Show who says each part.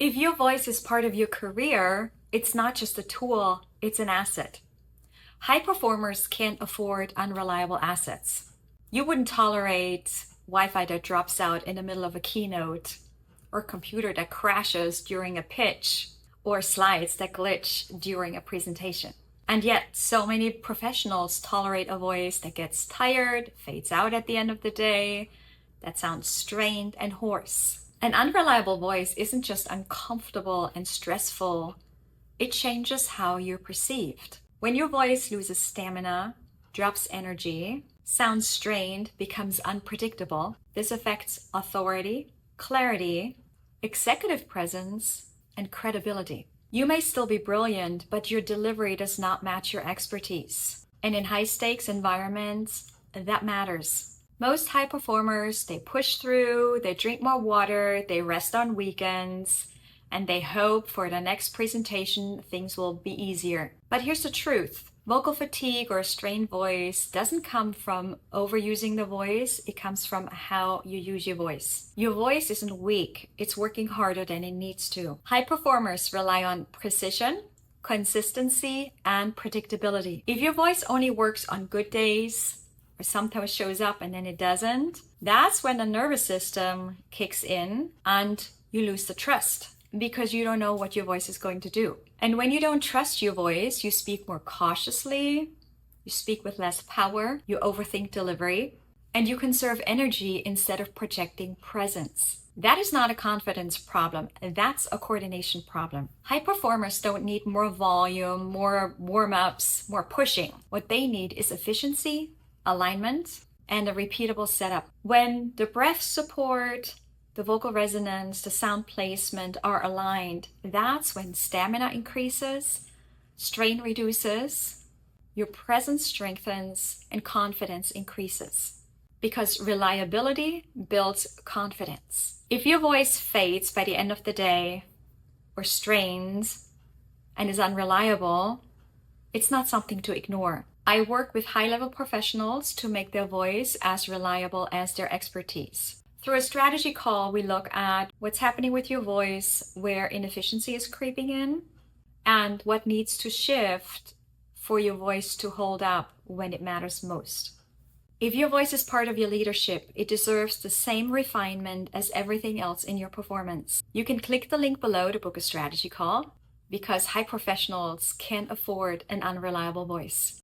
Speaker 1: If your voice is part of your career, it's not just a tool, it's an asset. High performers can't afford unreliable assets. You wouldn't tolerate Wi-Fi that drops out in the middle of a keynote, or a computer that crashes during a pitch, or slides that glitch during a presentation. And yet, so many professionals tolerate a voice that gets tired, fades out at the end of the day, that sounds strained and hoarse. An unreliable voice isn't just uncomfortable and stressful, it changes how you're perceived. When your voice loses stamina, drops energy, sounds strained, becomes unpredictable, this affects authority, clarity, executive presence, and credibility. You may still be brilliant, but your delivery does not match your expertise. And in high-stakes environments, that matters. Most high performers, they push through, they drink more water, they rest on weekends, and they hope for the next presentation things will be easier. But here's the truth. Vocal fatigue or a strained voice doesn't come from overusing the voice, it comes from how you use your voice. Your voice isn't weak, it's working harder than it needs to. High performers rely on precision, consistency, and predictability. If your voice only works on good days, or sometimes shows up and then it doesn't, that's when the nervous system kicks in and you lose the trust because you don't know what your voice is going to do. And when you don't trust your voice, you speak more cautiously, you speak with less power, you overthink delivery, and you conserve energy instead of projecting presence. That is not a confidence problem, that's a coordination problem. High performers don't need more volume, more warm-ups, more pushing. What they need is efficiency, alignment, and a repeatable setup. When the breath support, the vocal resonance, the sound placement are aligned, that's when stamina increases, strain reduces, your presence strengthens, and confidence increases. Because reliability builds confidence. If your voice fades by the end of the day, or strains, and is unreliable, it's not something to ignore. I work with high-level professionals to make their voice as reliable as their expertise. Through a strategy call, we look at what's happening with your voice, where inefficiency is creeping in, and what needs to shift for your voice to hold up when it matters most. If your voice is part of your leadership, it deserves the same refinement as everything else in your performance. You can click the link below to book a strategy call because high professionals can't afford an unreliable voice.